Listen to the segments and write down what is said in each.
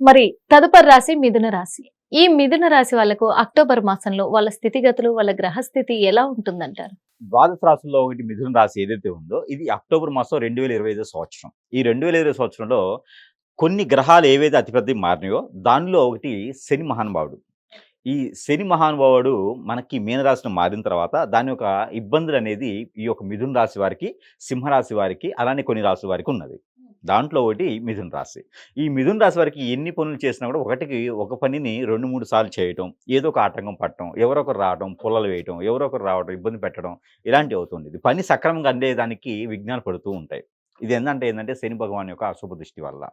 మరి తదుపరి రాశి మిథున రాశి. ఈ మిథున రాశి వాళ్ళకు అక్టోబర్ మాసంలో వాళ్ళ స్థితిగతులు, వాళ్ళ గ్రహస్థితి ఎలా ఉంటుందంటారు? ద్వాదశ రాశుల్లో ఒకటి మిథున రాశి ఏదైతే ఉందో, ఇది అక్టోబర్ మాసం 2025 సంవత్సరం. ఈ 2025 సంవత్సరంలో కొన్ని గ్రహాలు ఏవైతే అతిపెద్దవి మారినాయో, దానిలో ఒకటి శని మహానుభావుడు. ఈ శని మహానుభావుడు మనకి మీనరాశిలో మారిన తర్వాత, దాని యొక్క ఇబ్బందులనేది ఈ యొక్క మిథున రాశి వారికి, సింహరాశి వారికి, అలానే కొన్ని రాశుల వారికి ఉన్నది. దాంట్లో ఒకటి మిథున రాశి. ఈ మిథున రాశి వారికి ఎన్ని పనులు చేసినా కూడా ఒకటికి ఒక పనిని 2, 3 సార్లు చేయటం, ఏదో ఒక ఆటంకం పట్టడం, ఎవరో ఒకరు రావడం, పుల్లలు వేయటం, ఎవరో ఒకరు రావడం, ఇబ్బంది పెట్టడం ఇలాంటివి అవుతుండేది. పని సక్రమంగా అందేదానికి విఘ్నాలు పడుతూ ఉంటాయి. ఇది ఏందంటే శని భగవాన్ యొక్క అశుభ దృష్టి వల్ల.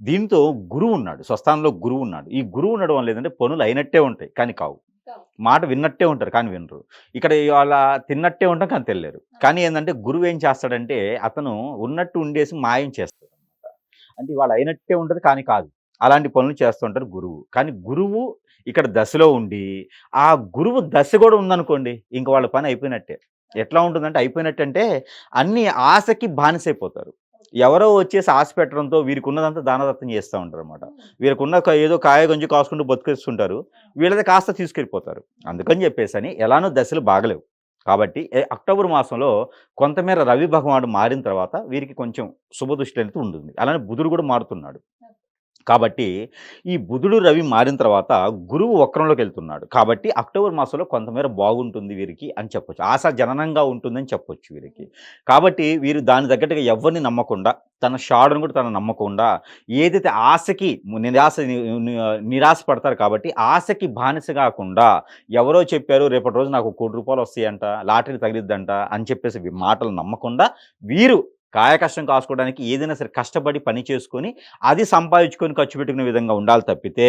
దీంతో గురువు ఉన్నాడు. స్వస్థానంలో గురువు ఉన్నాడు. ఈ గురువు ఉండడం వల్ల ఏందంటే పనులు అయినట్టే ఉంటాయి. కానీ కావు. మాట విన్నట్టే ఉంటారు కానీ వినరు. ఇక్కడ ఇవాళ తిన్నట్టే ఉంటాం కానీ తెల్లేరు. కానీ ఏందంటే గురువు ఏం చేస్తాడంటే అతను ఉన్నట్టు ఉండేసి మాయం చేస్తాడనమాట. అంటే ఇవాళ అయినట్టే ఉంటది కానీ కాదు. అలాంటి పనులు చేస్తూ ఉంటారు గురువు. కానీ గురువు ఇక్కడ దశలో ఉండి, ఆ గురువు దశ కూడా ఉందనుకోండి, ఇంక వాళ్ళ పని అయిపోయినట్టే. ఎట్లా ఉంటుందంటే అయిపోయినట్టంటే అన్ని ఆశకి బానిసైపోతారు. ఎవరో వచ్చేసి ఆశ పెట్టడంతో వీరికున్నదంతా దానదత్తం చేస్తా ఉంటారనమాట. వీరికున్న ఏదో కాయ గంజి కాసుకుంటూ బతికేస్తుంటారు. వీళ్ళది కాస్త తీసుకెళ్ళిపోతారు. అందుకని చెప్పేసని ఎలానో దశలు బాగలేవు. కాబట్టి అక్టోబర్ మాసంలో కొంతమేర రవి భగవానుడు మారిన తర్వాత వీరికి కొంచెం శుభదృష్టి అనేది ఉంటుంది. అలానే బుధుడు కూడా మారుతున్నాడు. కాబట్టి ఈ బుధుడు, రవి మారిన తర్వాత గురువు వక్రంలోకి వెళ్తున్నాడు. కాబట్టి అక్టోబర్ మాసంలో కొంతమేర బాగుంటుంది వీరికి అని చెప్పొచ్చు. ఆశాజననంగా ఉంటుందని చెప్పొచ్చు వీరికి. కాబట్టి వీరు దాని తగ్గట్టుగా ఎవరిని నమ్మకుండా, తన షాడును కూడా తను నమ్మకుండా, ఏదైతే ఆశకి నిరాశ పడతారు కాబట్టి ఆశకి బానిస కాకుండా, ఎవరో చెప్పారు రేపటి రోజు నాకు ₹1,00,00,000 వస్తాయంట, లాటరీ తగిలిద్దంట అని చెప్పేసి మాటలు నమ్మకుండా వీరు కాయకష్టం కాసుకోవడానికి ఏదైనా సరే కష్టపడి పని చేసుకొని, అది సంపాదించుకొని ఖర్చు పెట్టుకునే విధంగా ఉండాలి తప్పితే,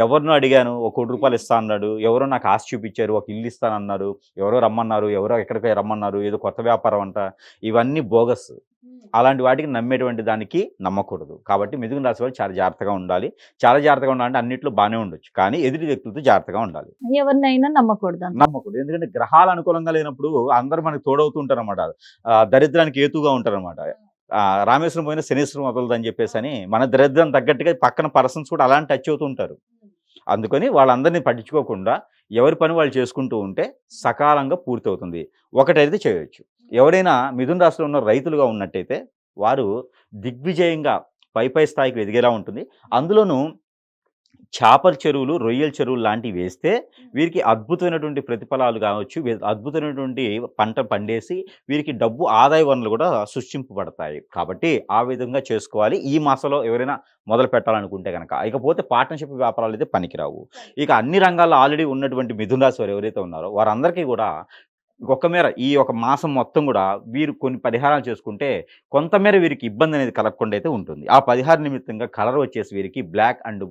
ఎవరినో అడిగాను ఒక ₹1,00,00,000 ఇస్తా అన్నాడు, ఎవరో నాకు ఆశ చూపించారు, ఒక ఇల్లు ఇస్తానన్నారు, ఎవరో రమ్మన్నారు, ఎవరో ఎక్కడికో రమ్మన్నారు, ఏదో కొత్త వ్యాపారం అంట, ఇవన్నీ బోగస్. అలాంటి వాటికి నమ్మేటువంటి దానికి నమ్మకూడదు. కాబట్టి మిథున రాశి వాళ్ళు చాలా జాగ్రత్తగా ఉండాలి. చాలా జాగ్రత్తగా ఉండాలంటే అన్నిట్లో బానే ఉండొచ్చు. కానీ ఎదుటి వ్యక్తులతో జాగ్రత్తగా ఉండాలి. ఎవరినైనా నమ్మకూడదు. నమ్మకూడదు. ఎందుకంటే గ్రహాలు అనుకూలంగా లేనప్పుడు అందరూ మనకు తోడవుతూ ఉంటారనమాట. దరిద్రానికి హేతువుగా ఉంటారనమాట. రామేశ్వరం పోయినా శనీశ్వరం వదలదని చెప్పేసని మన దరిద్రం తగ్గట్టుగా పక్కన పర్సన్స్ కూడా అలాంటి టచ్ అవుతూ ఉంటారు. అందుకని వాళ్ళందరినీ పట్టించుకోకుండా ఎవరి పని వాళ్ళు చేసుకుంటూ ఉంటే సకాలంగా పూర్తవుతుంది. ఒకటైతే చేయొచ్చు. ఎవరైనా మిథున రాశిలో ఉన్న రైతులుగా ఉన్నట్టయితే వారు దిగ్విజయంగా పై స్థాయికి ఎదిగేలా ఉంటుంది. అందులోనూ చేపల చెరువులు, రొయ్యల చెరువులు లాంటివి వేస్తే వీరికి అద్భుతమైనటువంటి ప్రతిఫలాలు కావచ్చు, అద్భుతమైనటువంటి పంట పండేసి వీరికి డబ్బు ఆదాయ వనరులు కూడా సృష్టింపబడతాయి. కాబట్టి ఆ విధంగా చేసుకోవాలి. ఈ మాసంలో ఎవరైనా మొదలు పెట్టాలనుకుంటే గనక. ఇకపోతే పార్ట్నర్‌షిప్ వ్యాపారాలు అయితే పనికిరావు. ఇక అన్ని రంగాల్లో ఆల్రెడీ ఉన్నటువంటి మిథున రాశి వారు ఎవరైతే ఉన్నారో వారందరికీ కూడా ఒక మేర ఈ ఒక మాసం మొత్తం గూడా వీరు కొన్ని పరిహారాలు చేసుకుంటే, కొంతమేర వీరికి ఇబ్బందనేది కలగకుండా అయితే ఉంటుంది. ఆ పరిహార నిమిత్తంగా కలర్ వచ్చేసి వీరికి బ్లాక్ అండ్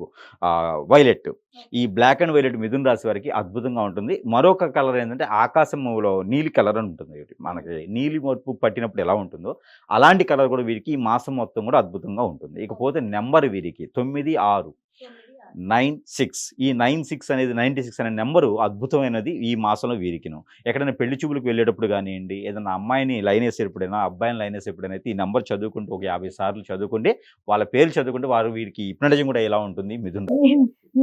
వైలెట్. ఈ బ్లాక్ అండ్ వైలెట్ మిథున రాశి వారికి అద్భుతంగా ఉంటుంది. మరొక కలర్ ఏంటంటే ఆకాశంలో నీలి కలర్ అని ఉంటుంది. మనకి నీలి మబ్బు పట్టినప్పుడు ఎలా ఉంటుందో, అలాంటి కలర్ కూడా వీరికి ఈ మాసం మొత్తం కూడా అద్భుతంగా ఉంటుంది. ఇకపోతే నంబర్ వీరికి 9, 6. 96 ఈ 96 అనేది 96 అనే నెంబరు అద్భుతమైనది ఈ మాసంలో వీరికిను. ఎక్కడైనా పెళ్లి చూపులకు వెళ్ళేటప్పుడు గానియండి, ఏదైనా అమ్మాయిని లైనేసేటప్పుడైనా, అబ్బాయిని లైనేసేటప్పుడైనా అయితే ఈ నంబర్ చదువుకుంటూ ఒక 50 సార్లు చదువుకోండి. వాళ్ళ పేర్లు చదువుకుంటే వారు వీరికి హిప్నటిజం కూడా ఎలా ఉంటుంది మిథున రాశి.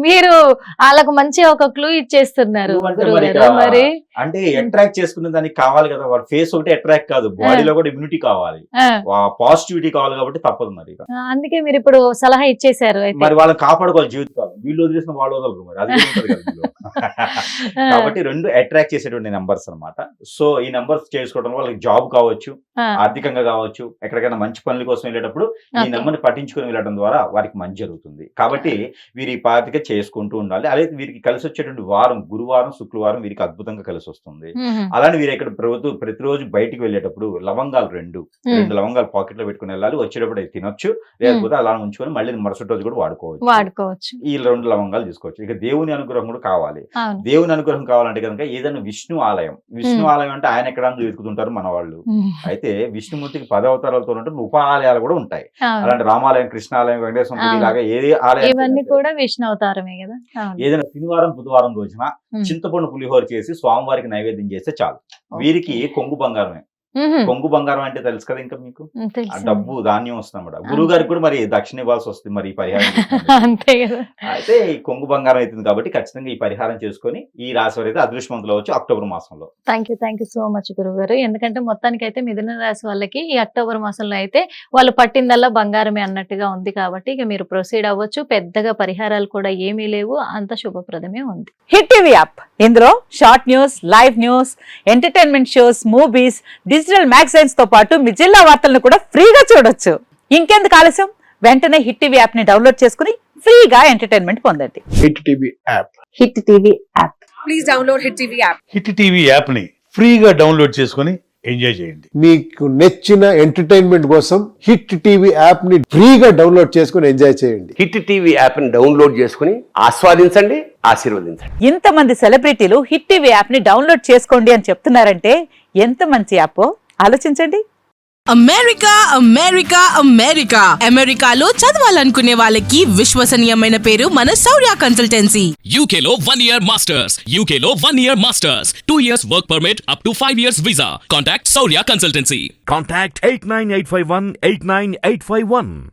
మీరు ఆళ్ళకు మంచి ఒక క్లూ ఇచ్చేస్తున్నారు అంటే గురువుగారు. మరి అంటే అట్రాక్ట్ చేసుకునే దానికి కావాలి కదా! వాళ్ళ ఫేస్ ఒకటే అట్రాక్ట్ కాదు. బాడీలో కూడా ఇమ్యూనిటీ కావాలి. ఆ! పాజిటివిటీ కావాలి కాబట్టి తప్పదు మరి ఇక. అందుకే మీరిప్పుడు సలహా ఇచ్చేసారు అయితే. మరి వాళ్ళని కాపాడుకోవాలి జీవితకాలం. వీళ్ళు వదిలేసిన వాళ్ళు వదలరు మరి. అది కూడా ఉంటది కదా ఇందులో. ఆ! కాబట్టి 2 అట్రాక్ట్ చేసేటువంటి నంబర్స్ అన్నమాట. సో, ఈ నంబర్స్ చేసుకోవడం వల్ల వాళ్ళకి జాబ్ కావచ్చు, ఆ! ఆర్థికంగా కావచ్చు, ఎక్కడికైనా మంచి పనుల కోసం వెళ్ళేటప్పుడు ఈ ఓకే. నంబర్‌ని పట్టించుకొని వెళ్ళడం ద్వారా వారికి మంచి జరుగుతుంది. కాబట్టి వీరు ఈ పాటిగా చేసుకుంటూ ఉండాలి. అలాగే వీరికి కలిసొచ్చేటువంటి వారం గురువారం, శుక్రవారం వీరికి అద్భుతంగా కలిసొస్తుంది. హుహు. అలానే వీరు ఇక్కడ ప్రతిరోజు బయటికి వెళ్ళేటప్పుడు లవంగాలు 2 హ్మ్. లవంగాలు పాకెట్‌లో పెట్టుకొని వెళ్ళాలి. వచ్చేటప్పుడు అవి తినొచ్చు. హ్మ్. లేకపోతే అలా ఉంచుకొని మళ్ళీ మరుసటి రోజు కూడా వాడుకోవచ్చు. వాడుకోవచ్చు. ఈ 2 లవంగాలు తీసుకోవచ్చు. ఇక దేవుని అనుగ్రహం కూడా కావాలి. అవును. దేవుని అనుగ్రహం కావాలంటే గనుక ఏదైనా విష్ణు ఆలయం. విష్ణు హ్మ్. ఆలయం అంటే ఆయన ఎక్కడ అని వెతుకుతుంటారు మనవాళ్ళు. హ్మ్. అయితే విష్ణుమూర్తికి 10 అవతారాలతో ఉన్నటువంటి ఉప ఆలయాలు కూడా ఉంటాయి. అవును. అలాంటి రామాలయం, కృష్ణాలయం, వెంకటేశ్వర గుడి అవును. ఇలాగా ఏది ఆలయం ఇవన్నీ కూడా విష్ణు అవతారమే గదా! అవును. ఏదైనా శనివారం, బుధవారం రోజున హ్మ్. చింతపండు పులిహోర చేసి స్వామివారికి నైవేద్యం చేస్తే చాలు. వీరికి ఓకే. కొంగు బంగారమే. కొంగు బంగారం అంటే తెలుసు కదా ఇంకా మీకు, ఆ తెలుసు డబ్బు ధాన్యం వస్తుంది అన్నమాట. గురువు గారికి కూడా మరి దక్షిణ ఇవ్వాల్సి వస్తుంది మరి ఈ పరిహారం చేసినందుకు. అంతే కదా. అయితే ఈ కొంగు బంగారం అవుతుంది కాబట్టి ఖచ్చితంగా ఈ పరిహారం చేసుకొని ఈ రాశి వారు అయితే అదృష్టవంతులు అవ్వచ్చు అక్టోబర్ మాసంలో. థ్యాంక్ యూ సో మచ్ గురువు గారు. ఎందుకంటే మొత్తానికి అయితే మిథున రాశి వాళ్ళకి ఈ అక్టోబర్ మాసంలో అయితే వాళ్ళు పట్టిందల్లా బంగారమే అన్నట్టుగా ఉంది కాబట్టి ఇక మీరు ప్రొసీడ్ అవ్వచ్చు. పెద్దగా పరిహారాలు కూడా ఏమీ లేవు, అంత శుభప్రదమే ఉంది. హిట్ టీవీ యాప్, ఇందులో short news, live news, entertainment shows, movies, digital magazines తో పాటు మీ జిల్లా వార్తలను కూడా ఫ్రీగా చూడొచ్చు. ఇంకెందుకు ఆలస్యం, వెంటనే హిట్ టీవీ యాప్ ని డౌన్లోడ్ చేసుకుని ఫ్రీగా ఎంటర్టైన్మెంట్ పొందండి. Hit TV app. Hit TV app. Please download Hit TV app. Hit TV app ని ఫ్రీగా డౌన్లోడ్ చేసుకొని ఎంజాయ్ చేయండి. మీకు నచ్చిన ఎంటర్టైన్మెంట్ కోసం హిట్ టీవీ యాప్ ని ఫ్రీగా డౌన్లోడ్ చేసుకుని ఎంజాయ్ చేయండి. హిట్ టీవీ యాప్ ని డౌన్లోడ్ చేసుకుని ఆస్వాదించండి, ఆశీర్వదించండి. ఇంతమంది సెలబ్రిటీలు హిట్ టీవీ యాప్ ని డౌన్లోడ్ చేసుకోండి అని చెప్తున్నారంటే ఎంత మంచి యాప్ ఆలోచించండి. అమెరికా అమెరికా అమెరికా అమెరికాలో చదవాలనుకునే వాళ్ళకి విశ్వసనీయమైన పేరు మన శౌర్య consultancy. UK Law 1 Year Masters. UK Law 1 Year Masters. 2 years work permit up to 5 years visa. Contact Saurya Consultancy. Contact 89851 89851.